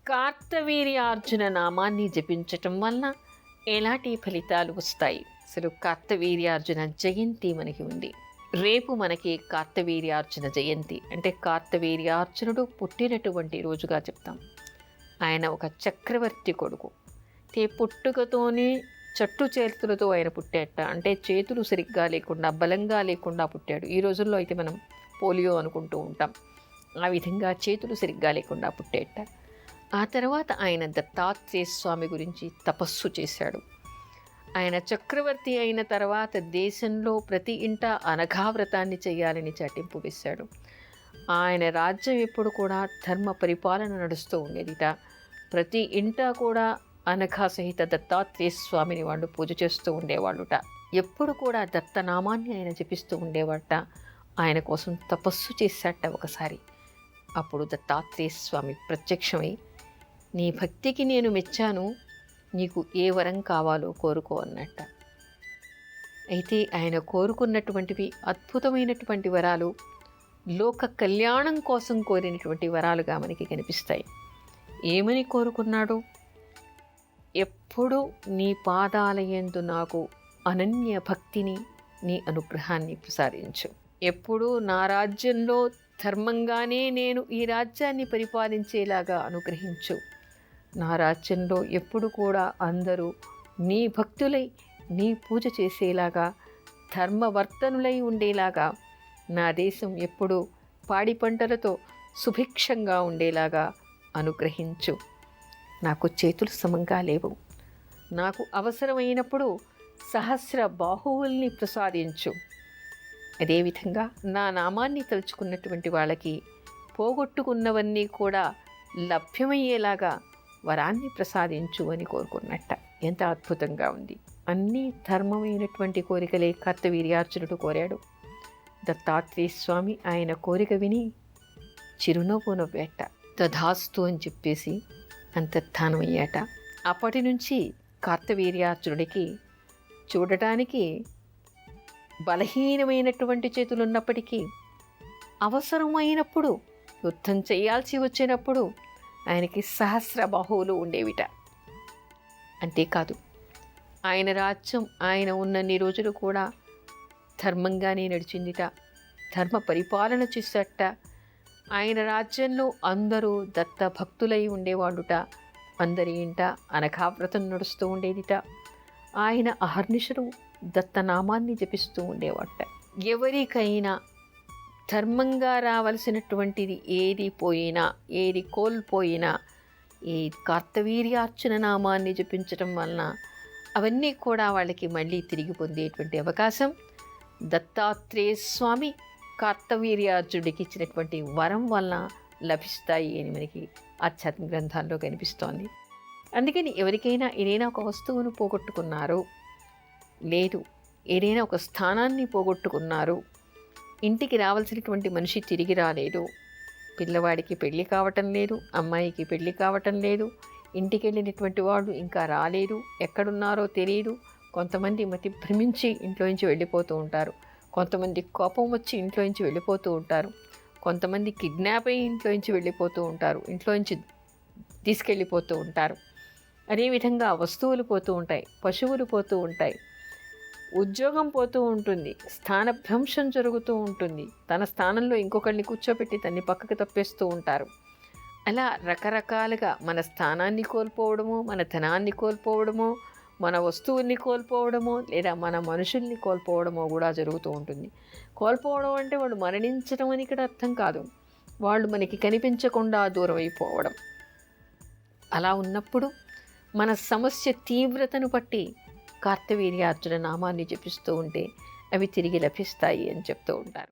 కార్తవీర్యార్జున నామాన్ని జపించటం వలన ఎలాంటి ఫలితాలు వస్తాయి? అసలు కార్తవీర్యార్జున జయంతి మనకి ఉంది. రేపు మనకి కార్తవీర్యార్జున జయంతి, అంటే కార్తవీర్యార్జునుడు పుట్టినటువంటి రోజుగా చెప్తాం. ఆయన ఒక చక్రవర్తి కొడుకు. పుట్టుకతోనే చట్టు చేతులతో ఆయన పుట్టాట, అంటే చేతులు సరిగ్గా లేకుండా బలంగా లేకుండా పుట్టాడు. ఈ రోజుల్లో అయితే మనం పోలియో అనుకుంటూ ఉంటాం. ఆ విధంగా చేతులు సరిగ్గా లేకుండా పుట్టేట. ఆ తర్వాత ఆయన దత్తాత్రేయ స్వామి గురించి తపస్సు చేశాడు. ఆయన చక్రవర్తి అయిన తర్వాత దేశంలో ప్రతి ఇంట అనఘావ్రతాన్ని చేయాలని చాటింపు వేశాడు. ఆయన రాజ్యం ఎప్పుడు కూడా ధర్మ పరిపాలన నడుస్తూ ఉండేదిట. ప్రతి ఇంట కూడా అనఘా సహిత దత్తాత్రేయ స్వామిని వాళ్ళు పూజ చేస్తూ ఉండేవాళ్ళుట. ఎప్పుడు కూడా దత్తనామాన్ని ఆయన జపిస్తూ ఉండేవాట. ఆయన కోసం తపస్సు చేశాట ఒకసారి. అప్పుడు దత్తాత్రేయ స్వామి ప్రత్యక్షమై, నీ భక్తికి నేను మెచ్చాను, నీకు ఏ వరం కావాలో కోరుకో అన్నట్ట. అయితే ఆయన కోరుకున్నటువంటివి అద్భుతమైనటువంటి వరాలు, లోక కళ్యాణం కోసం కోరినటువంటి వరాలుగా మనకి కనిపిస్తాయి. ఏమని కోరుకున్నాడు? ఎప్పుడు నీ పాదాలయందు నాకు అనన్య భక్తిని, నీ అనుగ్రహాన్ని ప్రసాదించు. ఎప్పుడు నా రాజ్యంలో ధర్మంగానే నేను ఈ రాజ్యాన్ని పరిపాలించేలాగా అనుగ్రహించు. నా రాజ్యంలో ఎప్పుడు కూడా అందరూ నీ భక్తులై నీ పూజ చేసేలాగా, ధర్మవర్తనులై ఉండేలాగా, నా దేశం ఎప్పుడూ పాడి పంటలతో సుభిక్షంగా ఉండేలాగా అనుగ్రహించు. నాకు చేతులు సమంగా లేవు, నాకు అవసరమైనప్పుడు సహస్ర బాహువుల్ని ప్రసాదించు. అదేవిధంగా నా నామాన్ని తలుచుకున్నటువంటి వాళ్ళకి పోగొట్టుకున్నవన్నీ కూడా లభ్యమయ్యేలాగా వరాన్ని ప్రసాదించు అని కోరుకున్నట్ట. ఎంత అద్భుతంగా ఉంది! అన్నీ ధర్మమైనటువంటి కోరికలే కార్తవీర్యార్జునుడు కోరాడు. దత్తాత్రేయ స్వామి ఆయన కోరిక విని చిరునవ్వు నవ్వేట. తథాస్తు అని చెప్పేసి అంతర్ధానమయ్యాట. అప్పటి నుంచి కార్తవీర్యార్జునుడికి చూడటానికి బలహీనమైనటువంటి చేతులున్నప్పటికీ అవసరమైనప్పుడు, యుద్ధం చేయాల్సి వచ్చినప్పుడు ఆయనకి సహస్ర బాహువులు ఉండేవిట. అంతేకాదు, ఆయన రాజ్యం ఆయన ఉన్నన్ని రోజులు కూడా ధర్మంగానే నడిచిందిట, ధర్మ పరిపాలన చేసేట. ఆయన రాజ్యంలో అందరూ దత్త భక్తులై ఉండేవాళ్ళుట. అందరి ఇంట అనఘావ్రతం నడుస్తూ ఉండేదిట. ఆయన అహర్నిశలు దత్తనామాన్ని జపిస్తూ ఉండేవాట. ఎవరికైనా ధర్మంగా రావలసినటువంటిది ఏది పోయినా, ఏది కోల్పోయినా, ఈ కార్తవీర్యార్జున నామాన్ని జపించటం వలన అవన్నీ కూడా వాళ్ళకి మళ్ళీ తిరిగి పొందేటువంటి అవకాశం దత్తాత్రేయ స్వామి కార్తవీర్యార్జునుడికి ఇచ్చినటువంటి వరం వలన లభిస్తాయి అని మనకి ఆధ్యాత్మిక గ్రంథాల్లో కనిపిస్తోంది. అందుకని ఎవరికైనా ఏదైనా ఒక వస్తువును పోగొట్టుకున్నారు, లేదు ఏదైనా ఒక స్థానాన్ని పోగొట్టుకున్నారు, ఇంటికి రావాల్సినటువంటి మనిషి తిరిగి రాలేదు, పిల్లవాడికి పెళ్ళి కావటం లేదు, అమ్మాయికి పెళ్ళి కావటం లేదు, ఇంటికి వెళ్ళినటువంటి వాడు ఇంకా రాలేదు, ఎక్కడున్నారో తెలియదు. కొంతమంది మతి భ్రమించి ఇంట్లోంచి వెళ్ళిపోతూ ఉంటారు, కొంతమంది కోపం వచ్చి ఇంట్లోంచి వెళ్ళిపోతూ ఉంటారు, కొంతమంది కిడ్నాప్ అయ్యి ఇంట్లోంచి వెళ్ళిపోతూ ఉంటారు, ఇంట్లోంచి తీసుకెళ్ళిపోతూ ఉంటారు. అదేవిధంగా వస్తువులు పోతూ ఉంటాయి, పశువులు పోతూ ఉంటాయి, ఉద్యోగం పోతూ ఉంటుంది, స్థానభ్రంశం జరుగుతూ ఉంటుంది, తన స్థానంలో ఇంకొకరిని కూర్చోబెట్టి తన్ని పక్కకు తప్పేస్తూ ఉంటారు. అలా రకరకాలుగా మన స్థానాన్ని కోల్పోవడము, మన ధనాన్ని కోల్పోవడము, మన వస్తువుల్ని కోల్పోవడమో, లేదా మన మనుషుల్ని కోల్పోవడమో కూడా జరుగుతూ ఉంటుంది. కోల్పోవడం అంటే వాళ్ళు మరణించడం అని ఇక్కడ అర్థం కాదు, వాళ్ళు మనకి కనిపించకుండా దూరం అయిపోవడం. అలా ఉన్నప్పుడు మన సమస్య తీవ్రతను బట్టి కార్తవీర్యార్జున నామాన్ని జపిస్తూ ఉంటే అవి తిరిగి లభిస్తాయి అని చెప్తూ ఉంటారు.